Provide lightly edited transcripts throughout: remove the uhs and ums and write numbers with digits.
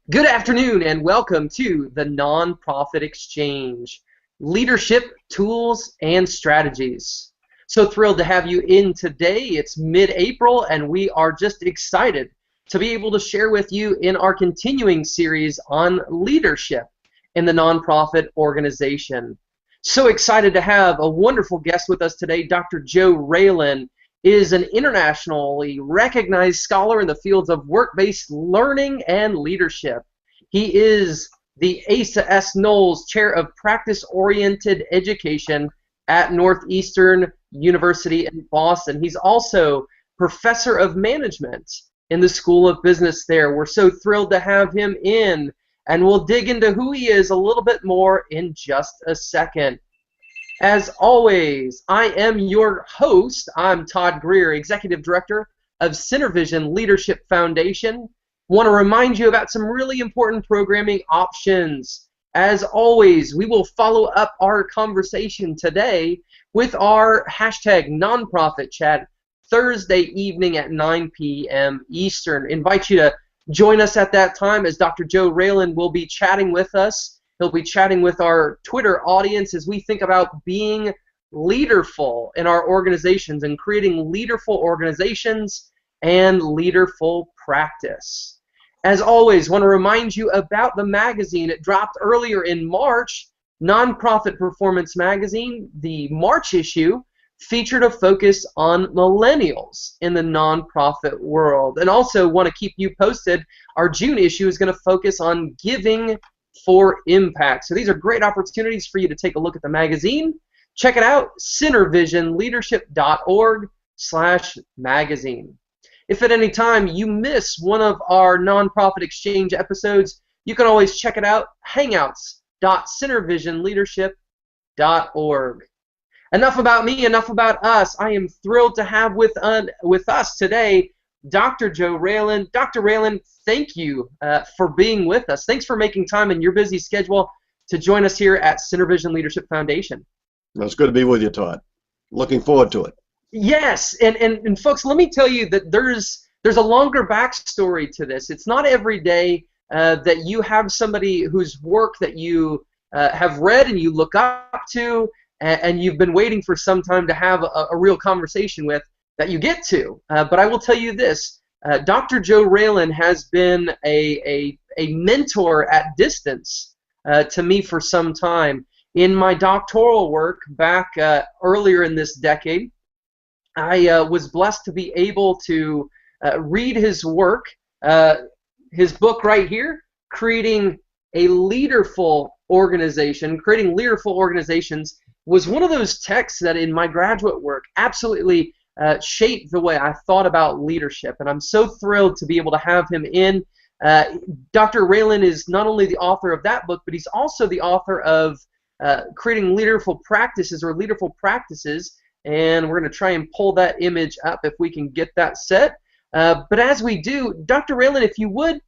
Good afternoon and welcome to the Nonprofit Exchange, Leadership Tools and Strategies. So thrilled to have you in today. It's mid-April and we are just excited to be able to share with you in our continuing series on leadership in the nonprofit organization. So excited to have a wonderful guest with us today. Dr. Joe Raylan is an internationally recognized scholar in the fields of work-based learning and leadership. He is the Asa S. Knowles Chair of Practice-Oriented Education at Northeastern University in Boston. He's also Professor of Management in the School of Business there. We're so thrilled to have him in, and we'll dig into who he is a little bit more in just a second. As always, I am your host. I'm Todd Greer, Executive Director of CenterVision Leadership Foundation. Want to remind you about some really important programming options. As always, we will follow up our conversation today with our hashtag nonprofit chat Thursday evening at 9 p.m. Eastern. Invite you to join us at that time as Dr. Joe Raylan will be chatting with us. He'll be chatting with our Twitter audience as we think about being leaderful in our organizations and creating leaderful organizations and leaderful practice. As always, want to remind you about the magazine. It dropped earlier in March. Nonprofit Performance Magazine, the March issue, featured a focus on millennials in the nonprofit world. And also want to keep you posted. Our June issue is going to focus on giving for impact. So these are great opportunities for you to take a look at the magazine. Check it out, centervisionleadership.org/magazine. If at any time you miss one of our Nonprofit Exchange episodes, you can always check it out, hangouts.centervisionleadership.org. Enough about me, enough about us. I am thrilled to have with us today Dr. Joe Raylan. Dr. Raylan, thank you for being with us. Thanks for making time in your busy schedule to join us here at CenterVision Leadership Foundation. It's good to be with you, Todd. Looking forward to it. Yes, and folks, let me tell you that there's a longer backstory to this. It's not every day that you have somebody whose work that you have read and you look up to, and you've been waiting for some time to have a real conversation with, that you get to. But I will tell you this, Dr. Joe Raylan has been a mentor at distance to me for some time. In my doctoral work back earlier in this decade, I was blessed to be able to read his work, his book right here, Creating a Leaderful Organization. Creating Leaderful Organizations was one of those texts that in my graduate work absolutely shaped the way I thought about leadership, and I'm so thrilled to be able to have him in. Dr. Raelin is not only the author of that book, but he's also the author of Creating Leaderful Practices, or Leaderful Practices, and we're going to try and pull that image up if we can get that set. But as we do, Dr. Raelin, if you would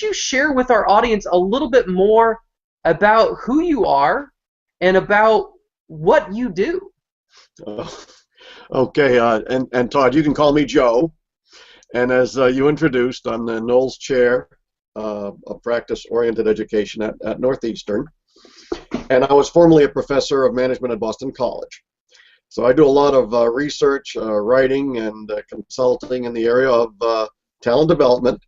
you share with our audience a little bit more about who you are and about what you do? Okay, and Todd, you can call me Joe. And as you introduced, I'm the Knowles Chair of Practice-Oriented Education at Northeastern. And I was formerly a professor of management at Boston College. So I do a lot of research, writing, and consulting in the area of talent development,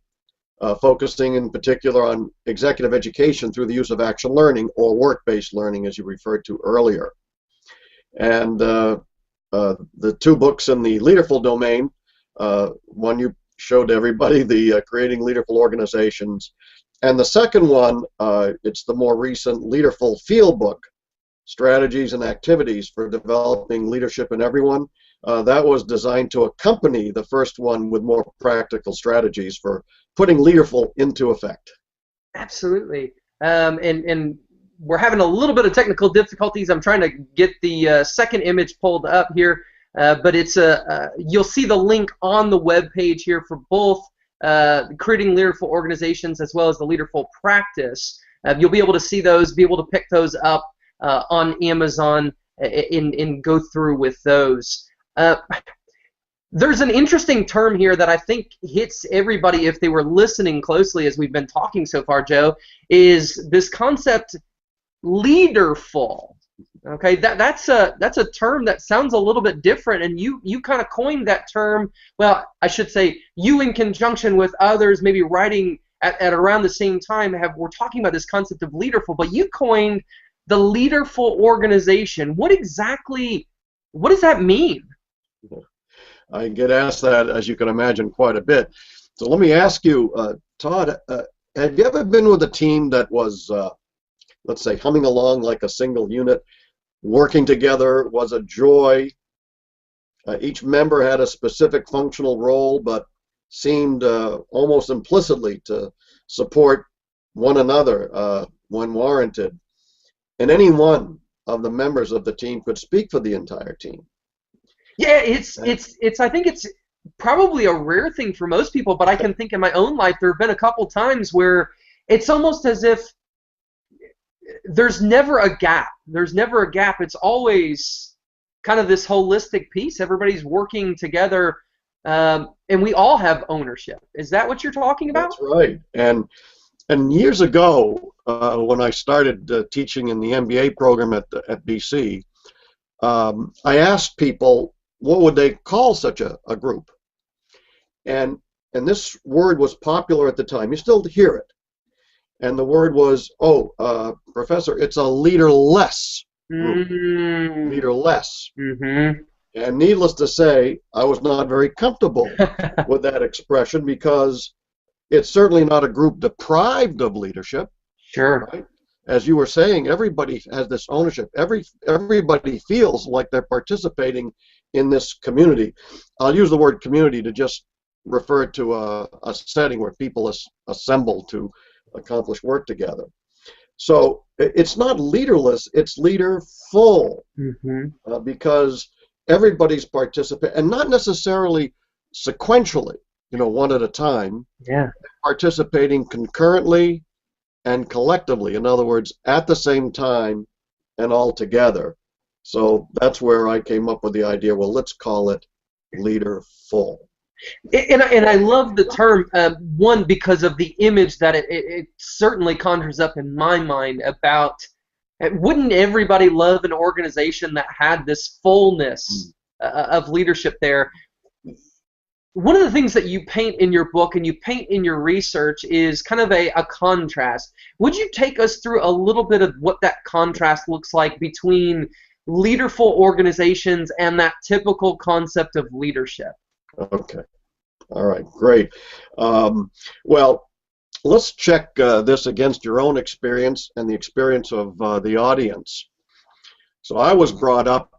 focusing in particular on executive education through the use of action learning, or work-based learning, as you referred to earlier. And the two books in the Leaderful domain, one you showed everybody, the Creating Leaderful Organizations, and the second one, it's the more recent Leaderful Field Book, Strategies and Activities for Developing Leadership in Everyone. That was designed to accompany the first one with more practical strategies for putting Leaderful into effect. Absolutely. And we're having a little bit of technical difficulties. I'm trying to get the second image pulled up here, but it's you'll see the link on the web page here for both Creating Leaderful Organizations as well as the Leaderful Practice. You'll be able to see those, be able to pick those up on Amazon and go through with those. There's an interesting term here that I think hits everybody if they were listening closely as we've been talking so far, Joe, is this concept, leaderful. Okay, that's a term that sounds a little bit different, and you kind of coined that term. Well, I should say you, in conjunction with others, maybe writing at around the same time, we're talking about this concept of leaderful. But you coined the leaderful organization. What does that mean? I get asked that, as you can imagine, quite a bit. So let me ask you, Todd, have you ever been with a team that was, let's say, humming along like a single unit, working together was a joy? Each member had a specific functional role, but seemed almost implicitly to support one another when warranted. And any one of the members of the team could speak for the entire team. Yeah, I think it's probably a rare thing for most people, but I can think in my own life there have been a couple times where it's almost as if there's never a gap. There's never a gap. It's always kind of this holistic piece. Everybody's working together, and we all have ownership. Is that what you're talking about? That's right. And years ago, when I started teaching in the MBA program at BC, I asked people what would they call such a group, and this word was popular at the time. You still hear it, and the word was, Professor, it's a leaderless group. Leaderless. And needless to say, I was not very comfortable with that expression, because it's certainly not a group deprived of leadership. Sure. Right? As you were saying, everybody has this ownership. Everybody feels like they're participating in this community. I'll use the word community to just refer to a setting where people assemble to accomplish work together. So it's not leaderless, it's leaderful, because everybody's participating, and not necessarily sequentially, one at a time. Yeah. Participating concurrently and collectively, in other words, at the same time and all together. So that's where I came up with the idea, well, let's call it leaderful. And I love the term, one, because of the image that it certainly conjures up in my mind about, wouldn't everybody love an organization that had this fullness of leadership there? One of the things that you paint in your book and you paint in your research is kind of a contrast. Would you take us through a little bit of what that contrast looks like between leaderful organizations and that typical concept of leadership? Okay. All right. Great. Well, let's check this against your own experience and the experience of the audience. So I was brought up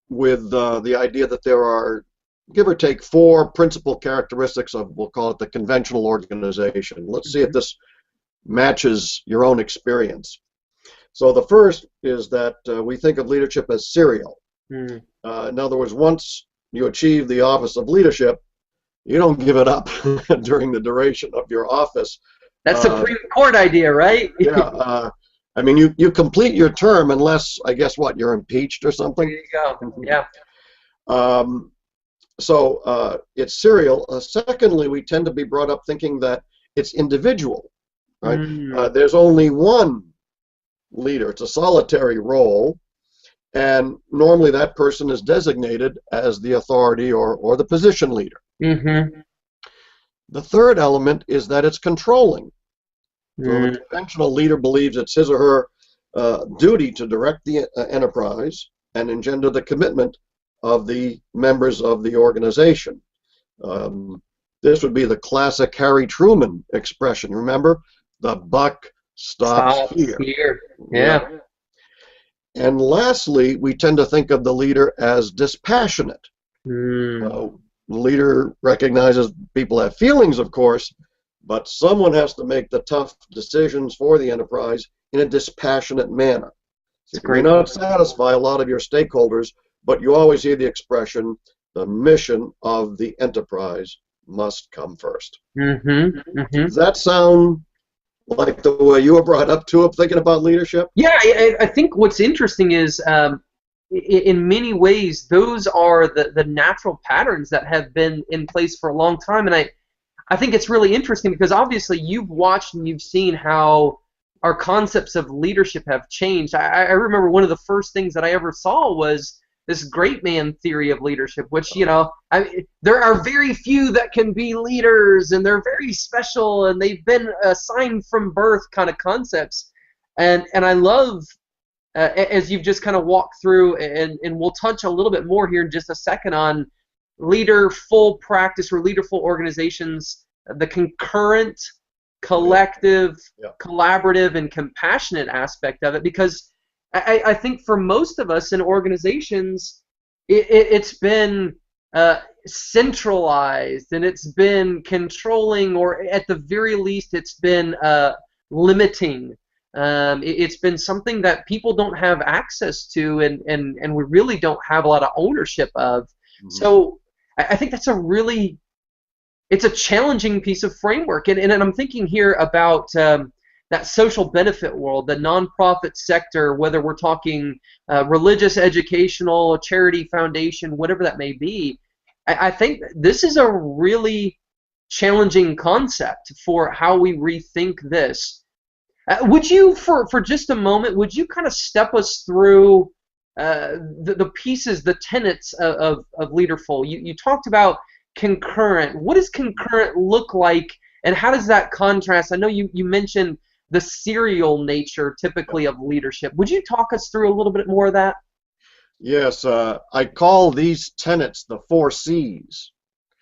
with the idea that there are, give or take, 4 principal characteristics of, we'll call it, the conventional organization. Let's see if this matches your own experience. So the first is that we think of leadership as serial. In other words, once you achieve the office of leadership, you don't give it up during the duration of your office. That's Supreme Court idea, right? Yeah. I mean, you complete your term unless, I guess, what, you're impeached or something? There you go. Yeah. So it's serial. Secondly, we tend to be brought up thinking that it's individual, right? There's only one leader. It's a solitary role, and normally that person is designated as the authority or the position leader. The third element is that it's controlling. So the conventional leader believes it's his or her duty to direct the enterprise and engender the commitment of the members of the organization. This would be the classic Harry Truman expression. Remember, the buck stops here. Yeah. And lastly, we tend to think of the leader as dispassionate. The leader recognizes people have feelings, of course, but someone has to make the tough decisions for the enterprise in a dispassionate manner. You may not satisfy a lot of your stakeholders, but you always hear the expression, the mission of the enterprise must come first. Does that sound like the way you were brought up to it, thinking about leadership? Yeah, I think what's interesting is in many ways, those are the natural patterns that have been in place for a long time. And I think it's really interesting because obviously you've watched and you've seen how our concepts of leadership have changed. I remember one of the first things that I ever saw was this great man theory of leadership, which, there are very few that can be leaders, and they're very special, and they've been assigned from birth kind of concepts. And I love, as you've just kind of walked through, and we'll touch a little bit more here in just a second on leaderful practice or leaderful organizations, the concurrent, collective, collaborative, and compassionate aspect of it, because I think for most of us in organizations, it's been centralized, and it's been controlling, or at the very least it's been limiting. It's been something that people don't have access to, and we really don't have a lot of ownership of. Mm-hmm. So I think that's it's a challenging piece of framework, and I'm thinking here about that social benefit world, the nonprofit sector, whether we're talking religious, educational, charity, foundation, whatever that may be. I think this is a really challenging concept for how we rethink this. Would you, for just a moment, would you kind of step us through the pieces, the tenets of Leaderful? You talked about concurrent. What does concurrent look like, and how does that contrast? I know you mentioned the serial nature typically of leadership. Would you talk us through a little bit more of that? Yes, I call these tenets the 4 C's.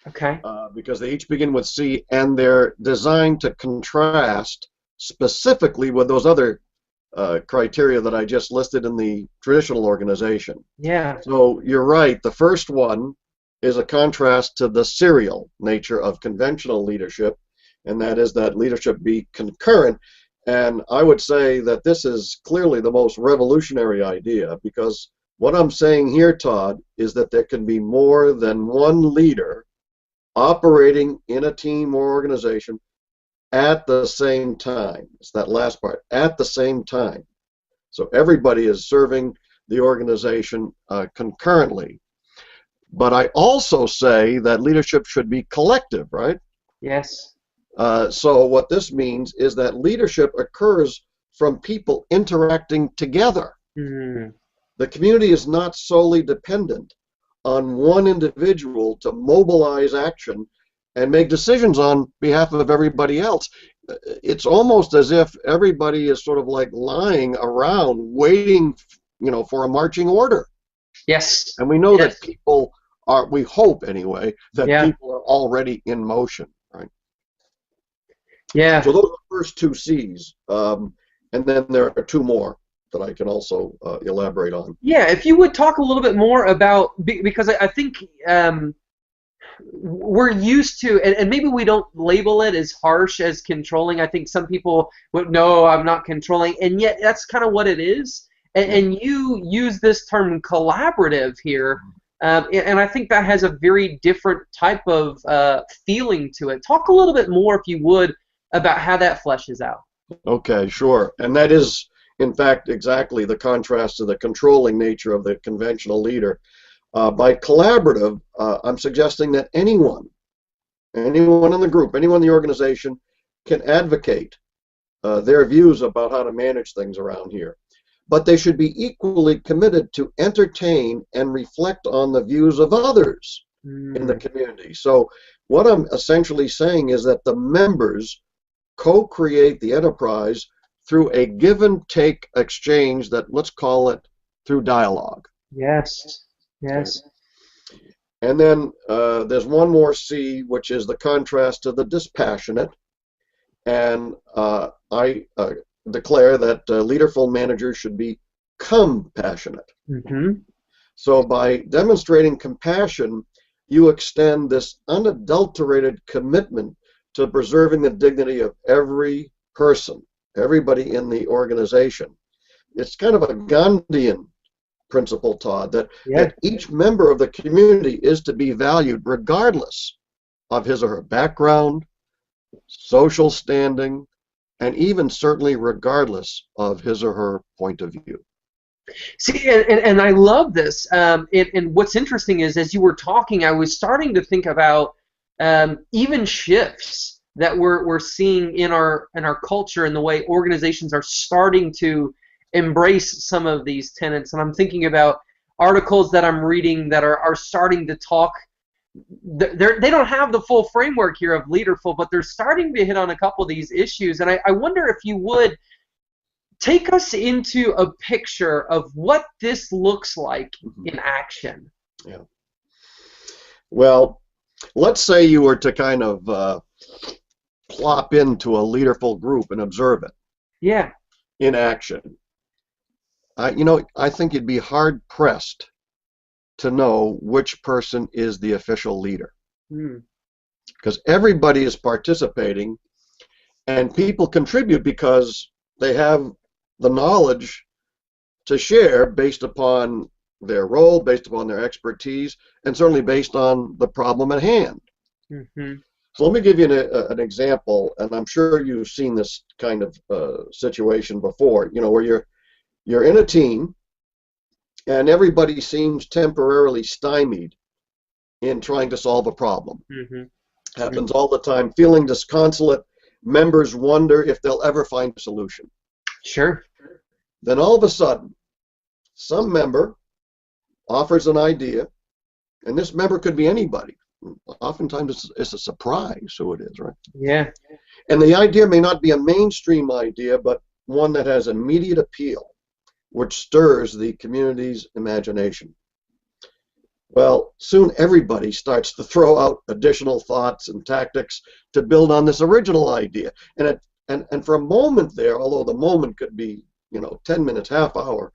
Okay. Because they each begin with C, and they're designed to contrast specifically with those other criteria that I just listed in the traditional organization. Yeah. So you're right. The first one is a contrast to the serial nature of conventional leadership, and that is that leadership be concurrent. And I would say that this is clearly the most revolutionary idea, because what I'm saying here, Todd, is that there can be more than one leader operating in a team or organization at the same time. It's that last part, at the same time. So everybody is serving the organization concurrently. But I also say that leadership should be collective, right? Yes. So what this means is that leadership occurs from people interacting together. Mm-hmm. The community is not solely dependent on one individual to mobilize action and make decisions on behalf of everybody else. It's almost as if everybody is sort of like lying around waiting, for a marching order. Yes. And we know that people are, we hope anyway, that people are already in motion, right? Yeah. So those are the first 2 C's. And then there are 2 more that I can also elaborate on. Yeah, if you would talk a little bit more about, because I think we're used to, and maybe we don't label it as harsh as controlling. I think some people would, no, I'm not controlling, and yet that's kind of what it is. And you use this term collaborative here, and I think that has a very different type of feeling to it. Talk a little bit more, if you would, about how that fleshes out. Okay, sure. And that is, in fact, exactly the contrast to the controlling nature of the conventional leader. By collaborative, I'm suggesting that anyone in the group, anyone in the organization can advocate their views about how to manage things around here. But they should be equally committed to entertain and reflect on the views of others in the community. So what I'm essentially saying is that the members co-create the enterprise through a give-and-take exchange that, let's call it, through dialogue. Yes. Yes. And then there's one more C, which is the contrast to the dispassionate. And I declare that leaderful managers should be compassionate. Mm-hmm. So by demonstrating compassion, you extend this unadulterated commitment to preserving the dignity of every person, everybody in the organization. It's kind of a Gandhian principle, Todd, that each member of the community is to be valued regardless of his or her background, social standing, and even certainly regardless of his or her point of view. See, and I love this. And what's interesting is, as you were talking, I was starting to think about even shifts that we're seeing in our culture and the way organizations are starting to embrace some of these tenets. And I'm thinking about articles that I'm reading that are starting to talk. They don't have the full framework here of Leaderful, but they're starting to hit on a couple of these issues. And I wonder if you would take us into a picture of what this looks like in action. Yeah. Well, let's say you were to kind of plop into a Leaderful group and observe it. Yeah. In action. I think you'd be hard pressed to know which person is the official leader. Because everybody is participating, and people contribute because they have the knowledge to share based upon their role, based upon their expertise, and certainly based on the problem at hand. So let me give you an example, and I'm sure you've seen this kind of situation before, where you're in a team and everybody seems temporarily stymied in trying to solve a problem. Happens all the time. Feeling disconsolate, members wonder if they'll ever find a solution. Sure. Then all of a sudden, some member offers an idea, and this member could be anybody. Oftentimes it's a surprise who it is, right? Yeah. And the idea may not be a mainstream idea, but one that has immediate appeal, which stirs the community's imagination. Well, soon everybody starts to throw out additional thoughts and tactics to build on this original idea. And for a moment there, although the moment could be, 10 minutes, half hour,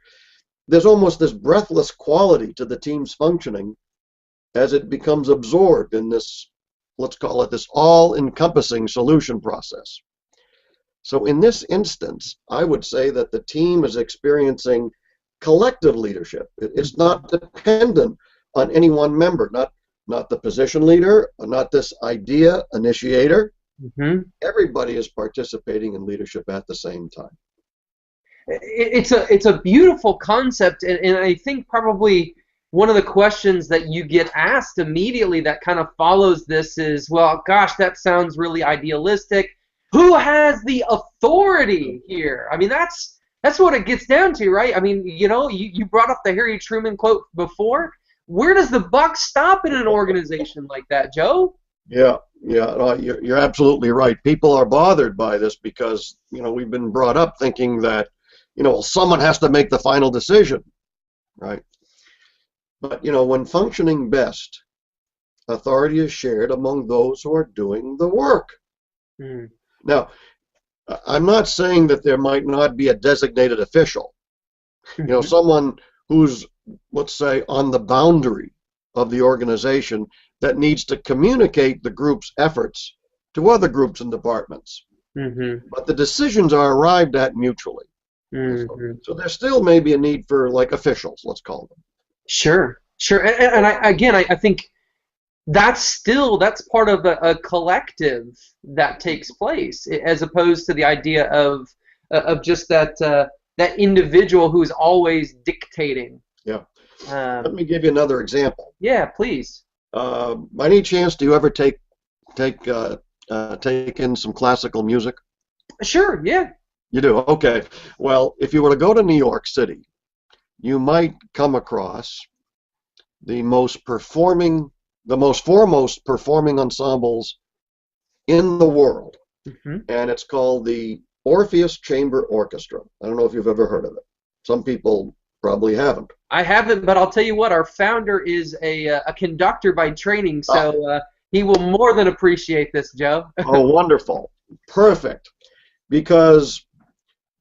there's almost this breathless quality to the team's functioning as it becomes absorbed in this, let's call it this all-encompassing solution process. So in this instance, I would say that the team is experiencing collective leadership. It's not dependent on any one member, not the position leader, not this idea initiator. Everybody is participating in leadership at the same time. It's a beautiful concept, and I think probably one of the questions that you get asked immediately that kind of follows this is, well, gosh, that sounds really idealistic. Who has the authority here? I mean, that's what it gets down to, right? I mean, you brought up the Harry Truman quote before. Where does the buck stop in an organization like that, Joe? Yeah, you're absolutely right. People are bothered by this because, we've been brought up thinking that, someone has to make the final decision, right? But, when functioning best, authority is shared among those who are doing the work. Now, I'm not saying that there might not be a designated official, someone who's, let's say, on the boundary of the organization that needs to communicate the group's efforts to other groups and departments. But the decisions are arrived at mutually. So there still may be a need for, like, officials, let's call them. Sure. And I think that's part of a collective that takes place, as opposed to the idea of just that individual who's always dictating. Yeah. Let me give you another example. Yeah, please. By any chance, do you ever take in some classical music? Sure. Yeah. You do? Okay. Well, if you were to go to New York City, you might come across the most foremost performing ensembles in the world, and it's called the Orpheus Chamber Orchestra. I don't know if you've ever heard of it. Some people probably haven't. I haven't, but I'll tell you what, our founder is a conductor by training, so he will more than appreciate this, Joe. Oh, wonderful. Perfect. Because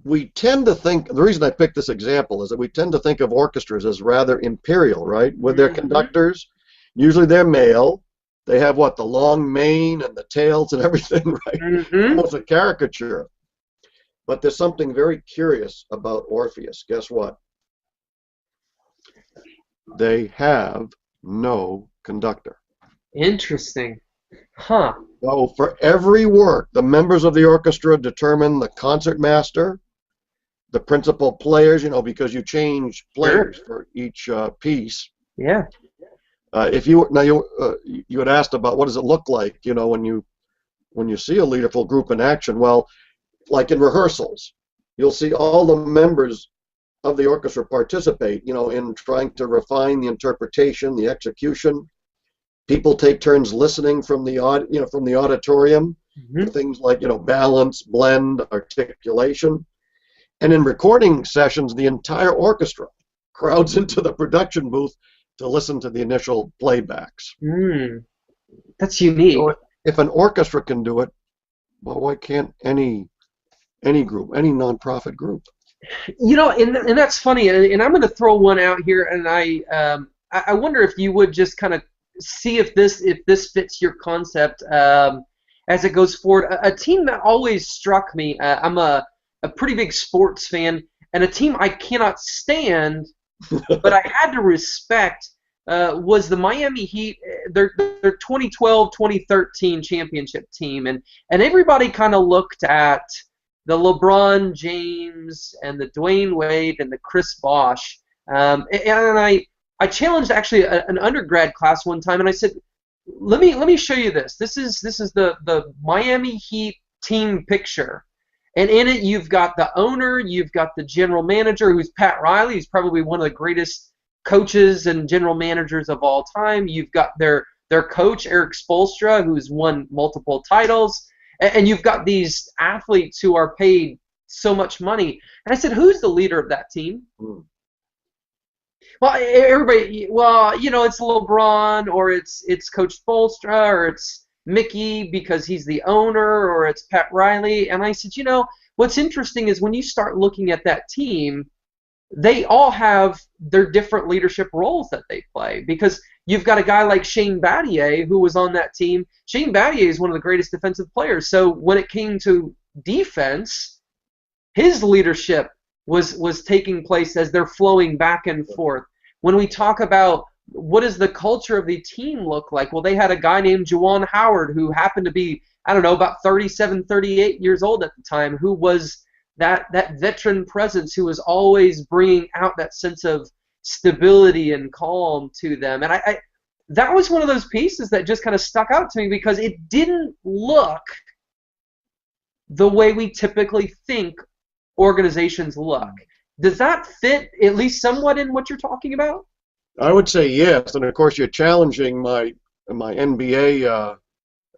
we tend to think, the reason I picked this example is that we tend to think of orchestras as rather imperial, right? With their conductors, usually they're male. They have, the long mane and the tails and everything, right? Almost a caricature. But there's something very curious about Orpheus. Guess what? They have no conductor. Interesting. Huh. So for every work, the members of the orchestra determine the concertmaster, the principal players, because you change players Sure. for each piece. Yeah. If you you had asked about what does it look like, when you see a leaderful group in action. Well, like in rehearsals, you'll see all the members of the orchestra participate, in trying to refine the interpretation, the execution. People take turns listening from the from the auditorium for Hmm. things like, balance, blend, articulation. And in recording sessions, the entire orchestra crowds into the production booth to listen to the initial playbacks. Mm, that's unique. So if an orchestra can do it, well, why can't any group, any nonprofit group? And that's funny, and I'm going to throw one out here, and I wonder if you would just kind of see if this fits your concept as it goes forward. A team that always struck me. I'm a pretty big sports fan, and a team I cannot stand, but I had to respect was the Miami Heat. Their 2012-2013 championship team, and everybody kind of looked at the LeBron James and the Dwayne Wade and the Chris Bosh. And I challenged actually an undergrad class one time, and I said, let me show you this. This is the Miami Heat team picture. And in it, you've got the owner, you've got the general manager, who's Pat Riley. He's probably one of the greatest coaches and general managers of all time. You've got their coach, Eric Spoelstra, who's won multiple titles. And you've got these athletes who are paid so much money. And I said, who's the leader of that team? Well, everybody, it's LeBron, or it's Coach Spoelstra, or it's Mickey because he's the owner, or it's Pat Riley. And I said, what's interesting is when you start looking at that team, they all have their different leadership roles that they play, because you've got a guy like Shane Battier who was on that team. Shane Battier is one of the greatest defensive players. So when it came to defense, his leadership was taking place as they're flowing back and forth. When we talk about what does the culture of the team look like, well, they had a guy named Juwan Howard who happened to be, I don't know, about 37, 38 years old at the time, who was that veteran presence who was always bringing out that sense of stability and calm to them. And I that was one of those pieces that just kind of stuck out to me, because it didn't look the way we typically think organizations look. Does that fit at least somewhat in what you're talking about? I would say yes, and of course you're challenging my NBA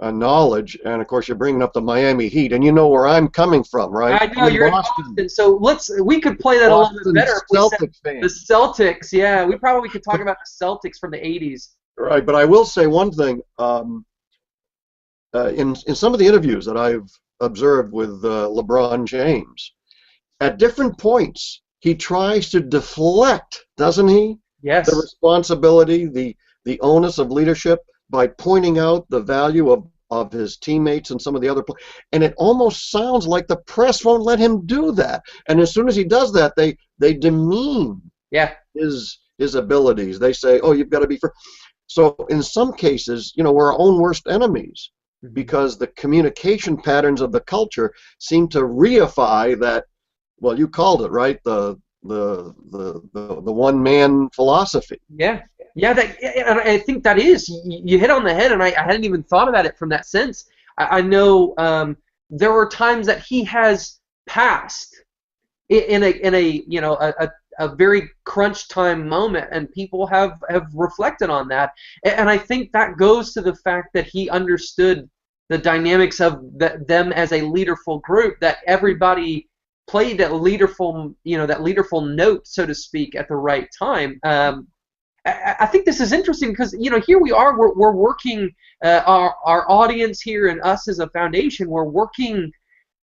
knowledge, and of course you're bringing up the Miami Heat, and you know where I'm coming from, right? I know you're in Boston, so we could play that Boston, a little bit better. Celtics fan. The Celtics, yeah, we probably could talk about the Celtics from the '80s. Right, but I will say one thing. In some of the interviews that I've observed with LeBron James, at different points he tries to deflect, doesn't he? Yes. The responsibility, the onus of leadership, by pointing out the value of his teammates and some of the other players. And it almost sounds like the press won't let him do that. And as soon as he does that, they demean his abilities. They say, oh, you've got to be fair. So in some cases, we're our own worst enemies, because the communication patterns of the culture seem to reify that, well, you called it, right, the one-man philosophy. Yeah, and I think that is, you hit on the head, and I hadn't even thought about it from that sense. I know there were times that he has passed in a very crunch time moment, and people have reflected on that, and I think that goes to the fact that he understood the dynamics of them as a leaderful group, that everybody played that leaderful note, so to speak, at the right time. I think this is interesting because here we are, we're working, our audience here and us as a foundation, we're working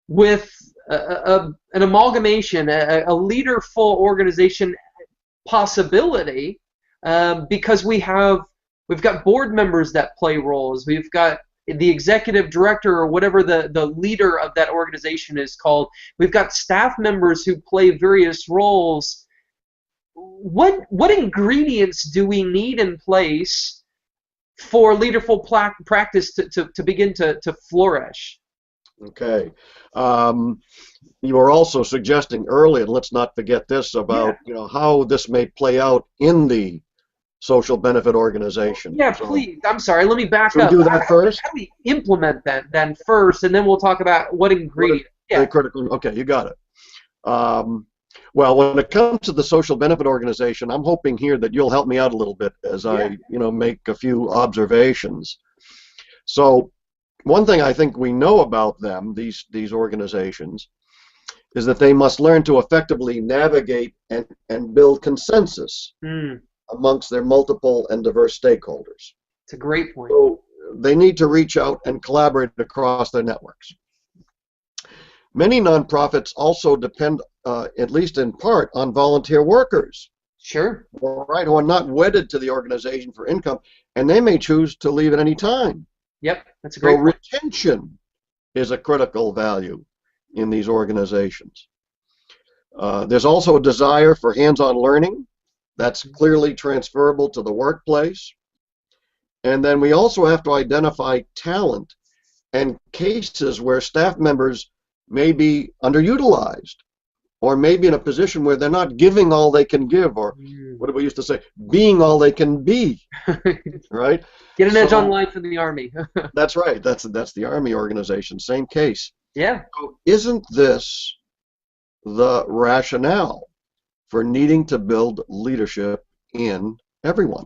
with an amalgamation, a leaderful organization possibility, because we've got board members that play roles, we've got the executive director, or whatever the leader of that organization is called. We've got staff members who play various roles. What ingredients do we need in place for leaderful practice to begin to flourish? Okay. You were also suggesting earlier, and let's not forget this, about how this may play out in the social benefit organization. Yeah, So, please. I'm sorry. Let me back should we up. do that first? How do we implement that then first, and then we'll talk about what What are ingredients? the Yeah. critical? Okay, you got it. Well, when it comes to the social benefit organization, I'm hoping here that you'll help me out a little bit as I, make a few observations. So, one thing I think we know about them, these organizations, is that they must learn to effectively navigate and build consensus amongst their multiple and diverse stakeholders. It's a great point. So they need to reach out and collaborate across their networks. Many nonprofits also depend, at least in part, on volunteer workers. Sure. Right, who are not wedded to the organization for income, and they may choose to leave at any time. Yep, that's a great point. Retention is a critical value in these organizations. There's also a desire for hands-on learning that's clearly transferable to the workplace. And then we also have to identify talent and cases where staff members may be underutilized or maybe in a position where they're not giving all they can give, or what do we used to say, being all they can be, right? Get an edge on life in the Army. That's right. That's the Army organization. Same case. Yeah. So isn't this the rationale for needing to build leadership in everyone?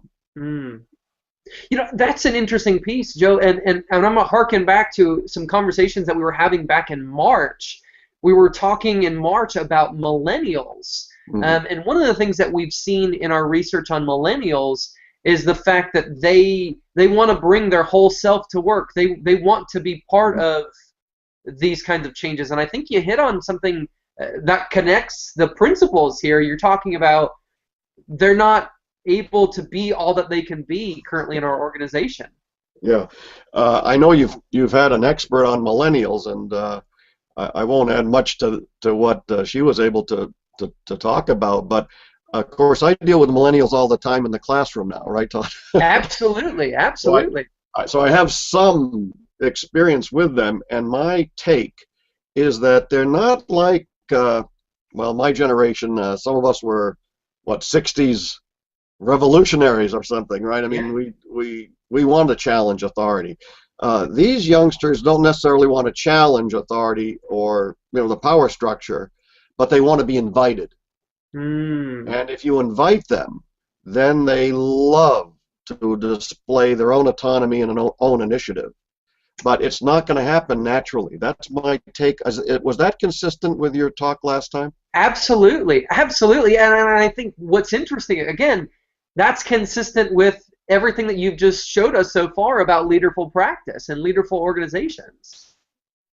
That's an interesting piece, Joe, and I'm going to harken back to some conversations that we were having back in March. We were talking in March about millennials, and one of the things that we've seen in our research on millennials is the fact that they want to bring their whole self to work. They want to be part of these kinds of changes, and I think you hit on something that connects the principles here. You're talking about they're not able to be all that they can be currently in our organization. Yeah, I know you've had an expert on millennials, and I won't add much to what she was able to talk about, but of course I deal with millennials all the time in the classroom now, right, Todd? Absolutely. So I have some experience with them, and my take is that they're not like, my generation. Some of us were, 60s revolutionaries or something, right? I mean, we want to challenge authority. These youngsters don't necessarily want to challenge authority or the power structure, but they want to be invited. And if you invite them, then they love to display their own autonomy and own initiative. But it's not going to happen naturally. That's my take. Was that consistent with your talk last time? Absolutely. And I think what's interesting, again, that's consistent with everything that you've just showed us so far about leaderful practice and leaderful organizations.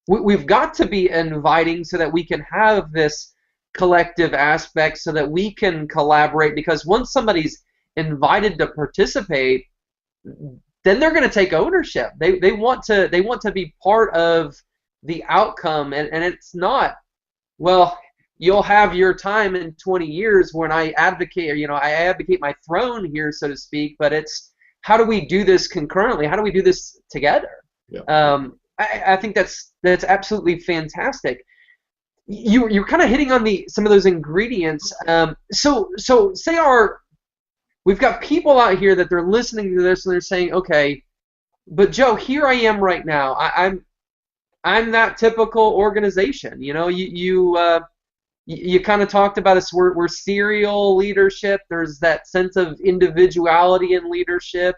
We've got to be inviting so that we can have this collective aspect, so that we can collaborate, because once somebody's invited to participate, then they're going to take ownership. They want to be part of the outcome, and it's not, well, you'll have your time in 20 years when I advocate, I advocate my throne here, so to speak, but it's how do we do this concurrently? How do we do this together? Yeah. I think that's absolutely fantastic. You're kind of hitting on some of those ingredients. So say we've got people out here that they're listening to this and they're saying, okay, but Joe, here I am right now. I'm that typical organization. You kind of talked about us. We're serial leadership. There's that sense of individuality in leadership.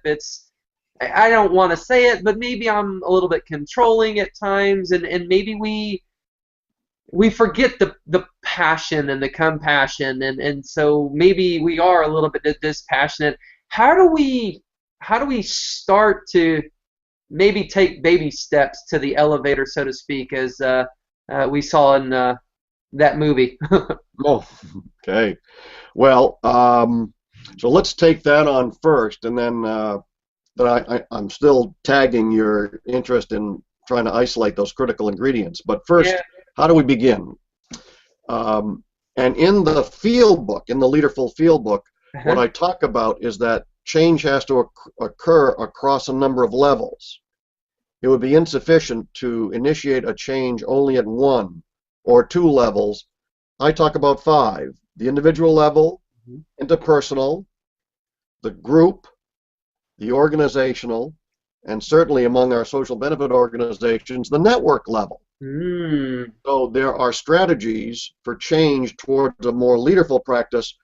I don't want to say it, but maybe I'm a little bit controlling at times, and maybe we forget the passion and the compassion, and so maybe we are a little bit dispassionate. How do we start to maybe take baby steps to the elevator, so to speak, as we saw in that movie? Oh, okay. Well, so let's take that on first, and then I'm still tagging your interest in trying to isolate those critical ingredients. But first, how do we begin? And in the field book, in the Leaderful field book, what I talk about is that change has to occur across a number of levels. it would be insufficient to initiate a change only at 1 or 2 levels. I talk about 5: the individual level, interpersonal, the group, the organizational, and certainly among our social benefit organizations, the network level. So there are strategies for change towards a more leaderful practice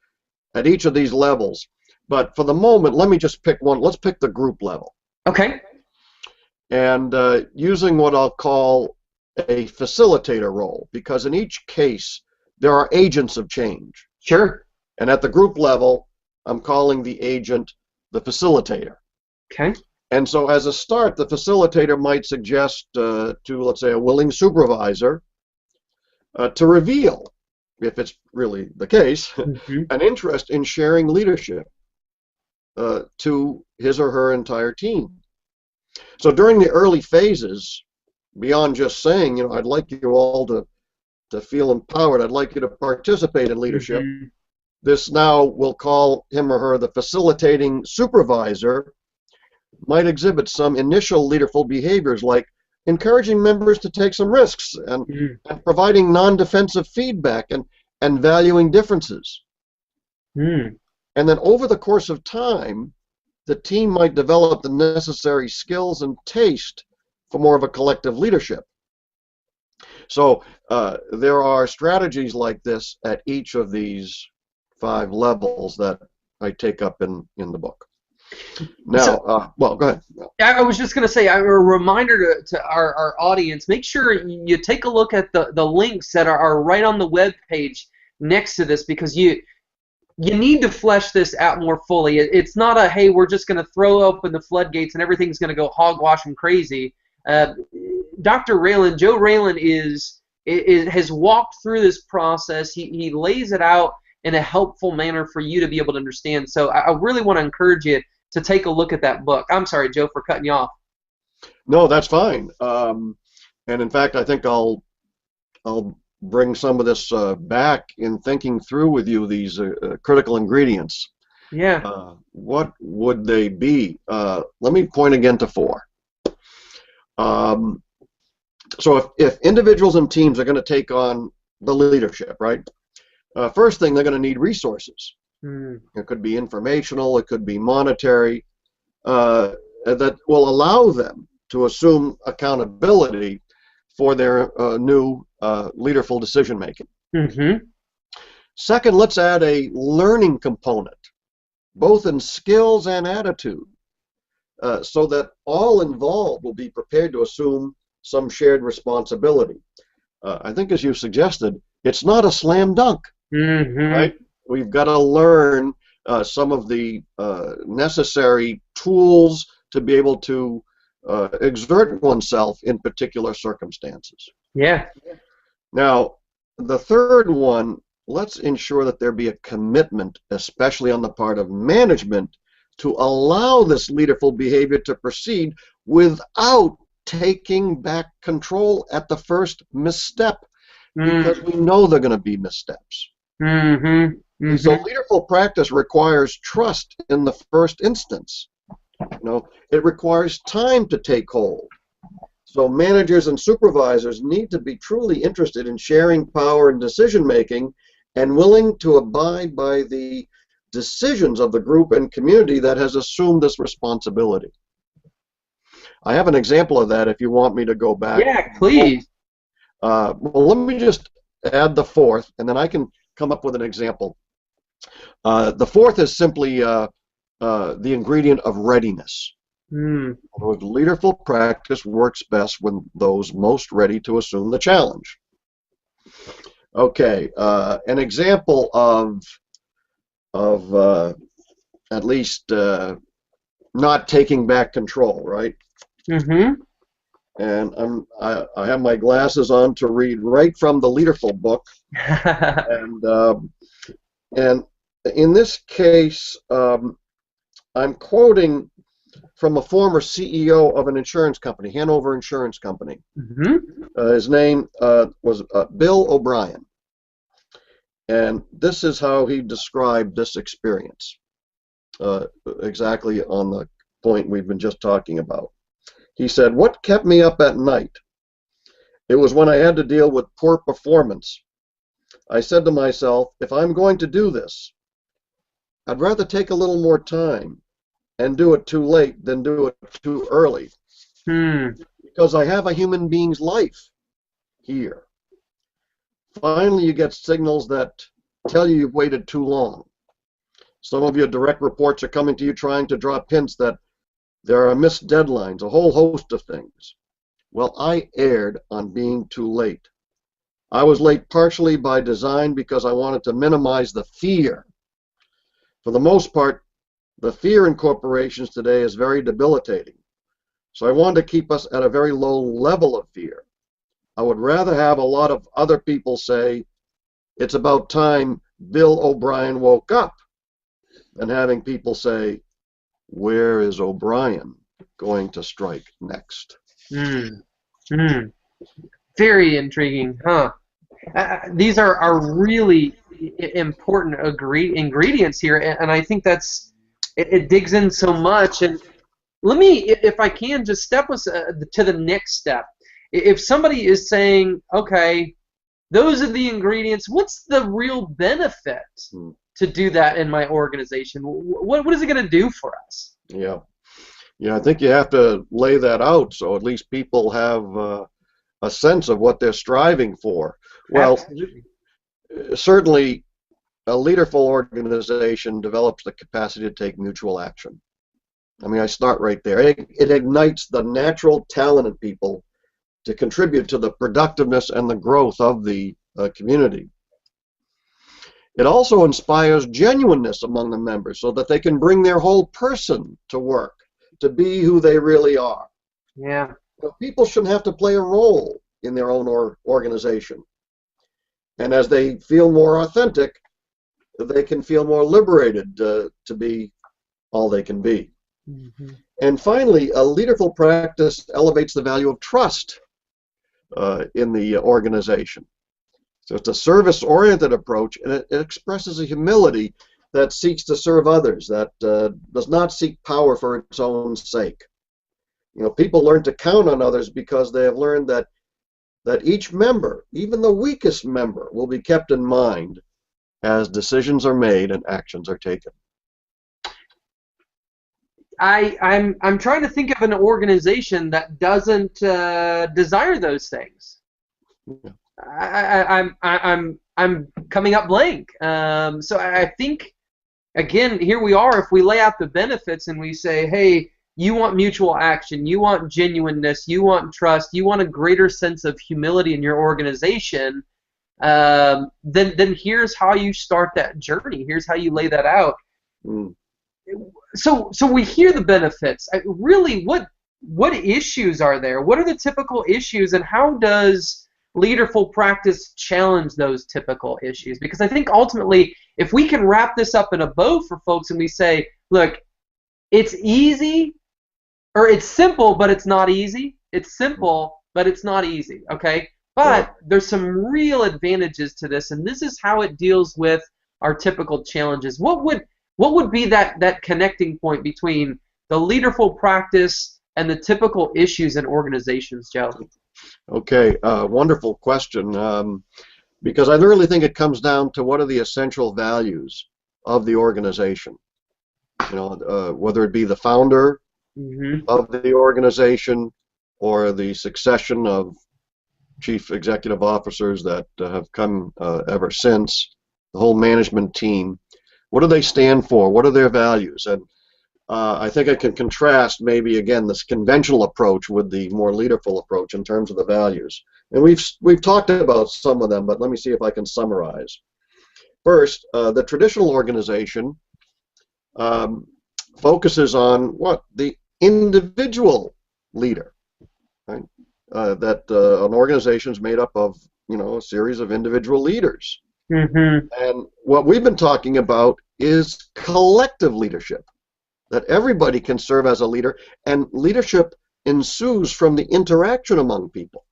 at each of these levels. But for the moment, let me just pick one. Let's pick the group level. Okay. And using what I'll call a facilitator role, because in each case, there are agents of change. Sure. And at the group level, I'm calling the agent the facilitator. Okay. And so as a start, the facilitator might suggest to, let's say, a willing supervisor to reveal, if it's really the case, an interest in sharing leadership to his or her entire team. So during the early phases, beyond just saying, you know, I'd like you all to feel empowered, I'd like you to participate in leadership, this now we'll call him or her the facilitating supervisor, might exhibit some initial leaderful behaviors like encouraging members to take some risks and providing non-defensive feedback and valuing differences. And then over the course of time, the team might develop the necessary skills and taste for more of a collective leadership. So there are strategies like this at each of these 5 levels that I take up in the book. Now, well, go ahead. I was just going to say, a reminder to our audience, make sure you take a look at the links that are right on the web page next to this, because you need to flesh this out more fully. It's not a, hey, we're just going to throw open the floodgates and everything's going to go hogwash and crazy. Dr. Raylan, Joe Raylan has walked through this process. He lays it out in a helpful manner for you to be able to understand. So I really want to encourage you to take a look at that book. I'm sorry, Joe, for cutting you off. No, that's fine. And in fact, I think I'll bring some of this back in thinking through with you these critical ingredients. Yeah. What would they be? Let me point again to 4. So if individuals and teams are going to take on the leadership, right? First thing, they're going to need resources. It could be informational, it could be monetary, that will allow them to assume accountability for their new leaderful decision making. Second, let's add a learning component, both in skills and attitude, so that all involved will be prepared to assume some shared responsibility. I think, as you suggested, it's not a slam dunk, right? We've got to learn some of the necessary tools to be able to exert oneself in particular circumstances. Yeah. Now, the third one, let's ensure that there be a commitment, especially on the part of management, to allow this leaderful behavior to proceed without taking back control at the first misstep, because we know there are going to be missteps. So leaderful practice requires trust in the first instance. You know, it requires time to take hold. So managers and supervisors need to be truly interested in sharing power and decision making, and willing to abide by the decisions of the group and community that has assumed this responsibility. I have an example of that if you want me to go back. Yeah, please. Well, let me just add the 4th, and then I can come up with an example. The 4th is simply the ingredient of readiness. Leaderful practice works best when those most ready to assume the challenge. Okay, an example of at least not taking back control, right? And I have my glasses on to read right from the Leaderful book, and in this case, I'm quoting from a former CEO of an insurance company, Hanover Insurance Company. His name was Bill O'Brien. And this is how he described this experience, exactly on the point we've been just talking about. He said, "What kept me up at night? It was when I had to deal with poor performance. I said to myself, if I'm going to do this, I'd rather take a little more time and do it too late than do it too early, because I have a human being's life here." Finally, you get signals that tell you you've waited too long. Some of your direct reports are coming to you trying to drop hints that there are missed deadlines, a whole host of things. Well, I erred on being too late. I was late partially by design because I wanted to minimize the fear. For the most part, the fear in corporations today is very debilitating. So I wanted to keep us at a very low level of fear. I would rather have a lot of other people say, "It's about time Bill O'Brien woke up," than having people say, "Where is O'Brien going to strike next?" Very intriguing, huh? These are really important ingredients here, and I think it digs in so much. And let me, if I can, just step us to the next step. If somebody is saying, okay, those are the ingredients, what's the real benefit to do that in my organization? What is it going to do for us? Yeah, I think you have to lay that out so at least people have a sense of what they're striving for. Well, absolutely. Certainly, a leaderful organization develops the capacity to take mutual action. I mean, I start right there. It ignites the natural talent in people to contribute to the productiveness and the growth of the community. It also inspires genuineness among the members so that they can bring their whole person to work, to be who they really are. Yeah. People shouldn't have to play a role in their own organization. And as they feel more authentic, they can feel more liberated to be all they can be. And finally, a leaderful practice elevates the value of trust in the organization. So it's a service-oriented approach, and it expresses a humility that seeks to serve others, that does not seek power for its own sake. People learn to count on others because they have learned that each member, even the weakest member, will be kept in mind as decisions are made and actions are taken. I'm trying to think of an organization that doesn't desire those things. Yeah. I'm coming up blank. So I think, again, here we are. If we lay out the benefits and we say, hey, you want mutual action, you want genuineness, you want trust, you want a greater sense of humility in your organization, then here's how you start that journey. Here's how you lay that out. So we hear the benefits. Really, what issues are there? What are the typical issues, and how does leaderful practice challenge those typical issues? Because I think ultimately, if we can wrap this up in a bow for folks and we say, look, it's easy, or it's simple, but it's not easy. It's simple, but it's not easy, okay? But there's some real advantages to this, and this is how it deals with our typical challenges. What would be that connecting point between the leaderful practice and the typical issues in organizations, Joe? Okay, wonderful question, because I really think it comes down to what are the essential values of the organization. Whether it be the founder of the organization or the succession of chief executive officers that have come ever since, the whole management team. What do they stand for? What are their values? And I think I can contrast maybe again this conventional approach with the more leaderful approach in terms of the values. And we've talked about some of them, but let me see if I can summarize. First, the traditional organization focuses on what? The individual leader, right? That an organization is made up of a series of individual leaders. And what we've been talking about is collective leadership, that everybody can serve as a leader, and leadership ensues from the interaction among people.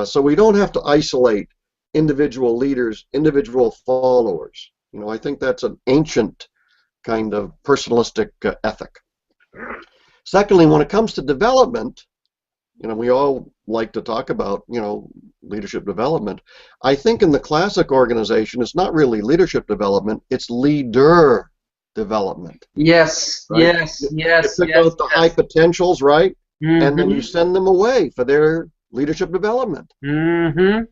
So we don't have to isolate individual leaders, individual followers. I think that's an ancient kind of personalistic ethic. Secondly, when it comes to development, we all like to talk about, leadership development. I think in the classic organization, it's not really leadership development, it's leader development. Yes, right? yes, yes, You pick yes, out the high yes. potentials, right? And then you Mm-hmm. send them away for their leadership development. Mm-hmm.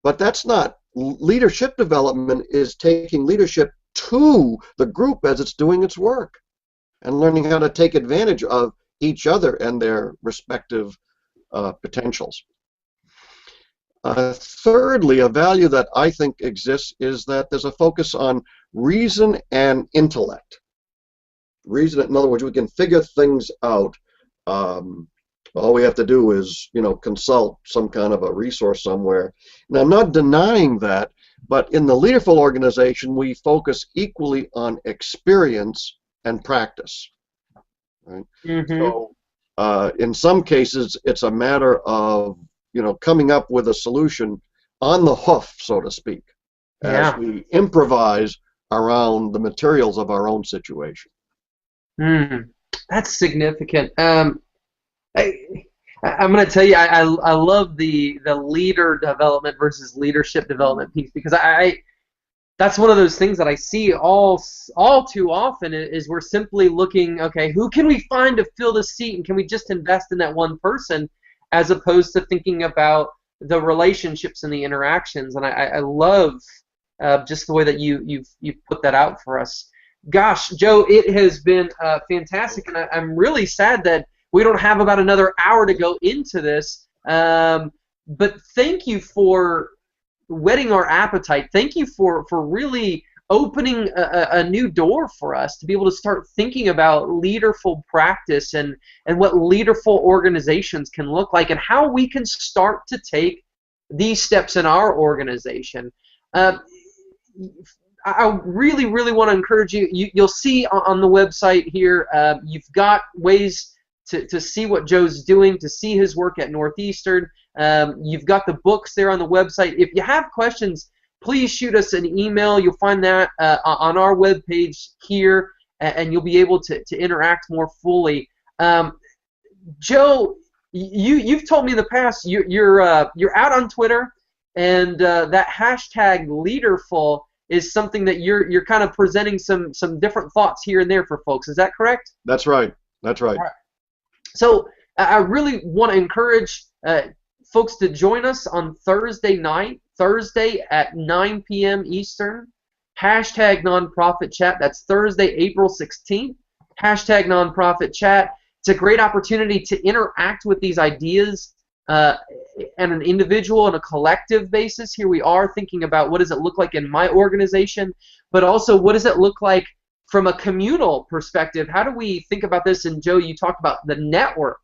But that's not leadership development. Is taking leadership to the group as it's doing its work and learning how to take advantage of each other and their respective potentials. Thirdly, a value that I think exists is that there's a focus on reason and intellect. Reason, in other words, we can figure things out. All we have to do is, consult some kind of a resource somewhere. And I'm not denying that, but in the Leaderful organization, we focus equally on experience and practice. Right? Mm-hmm. So, in some cases, it's a matter of, coming up with a solution on the hoof, so to speak, as we improvise around the materials of our own situation. That's significant. I'm going to tell you, I love the leader development versus leadership development piece, because that's one of those things that I see all too often is we're simply looking, okay, who can we find to fill this seat, and can we just invest in that one person, as opposed to thinking about the relationships and the interactions. And I love just the way that you've put that out for us. Gosh, Joe, it has been fantastic, and I'm really sad that we don't have about another hour to go into this. But thank you for whetting our appetite. Thank you for really opening a new door for us to be able to start thinking about leaderful practice and what leaderful organizations can look like, and how we can start to take these steps in our organization. I really, really want to encourage you. You'll see on the website here, you've got ways to see what Joe's doing, to see his work at Northeastern. You've got the books there on the website. If you have questions, please shoot us an email. You'll find that on our webpage here, and you'll be able to interact more fully. Joe, you've told me in the past you're out on Twitter, and that hashtag Leaderful is something that you're kind of presenting some different thoughts here and there for folks. Is that correct? That's right. That's right. All right. So I really want to encourage folks to join us on Thursday at 9 p.m. Eastern. Hashtag Nonprofit Chat. That's Thursday, April 16th. Hashtag Nonprofit Chat. It's a great opportunity to interact with these ideas on an individual and a collective basis. Here we are thinking about what does it look like in my organization, but also what does it look like from a communal perspective. How do we think about this? And Joe, you talked about the network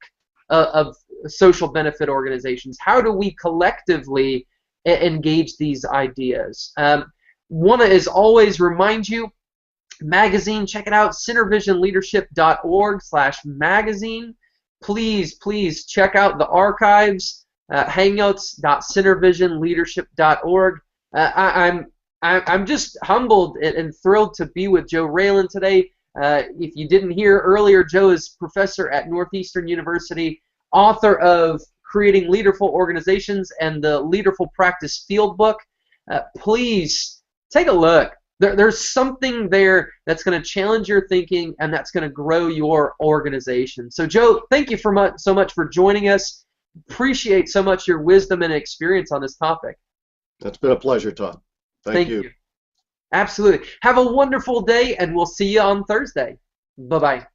of social benefit organizations. How do we collectively engage these ideas? Want to, as always, remind you, magazine, check it out, centervisionleadership.org/magazine. Please check out the archives, hangouts.centervisionleadership.org. I'm just humbled and thrilled to be with Joe Raylan today. If you didn't hear earlier, Joe is professor at Northeastern University, author of Creating Leaderful Organizations and the Leaderful Practice Field Book. Please take a look. There's something there that's going to challenge your thinking and that's going to grow your organization. So, Joe, thank you so much for joining us. Appreciate so much your wisdom and experience on this topic. It's been a pleasure, Todd. Thank you. Absolutely. Have a wonderful day, and we'll see you on Thursday. Bye-bye.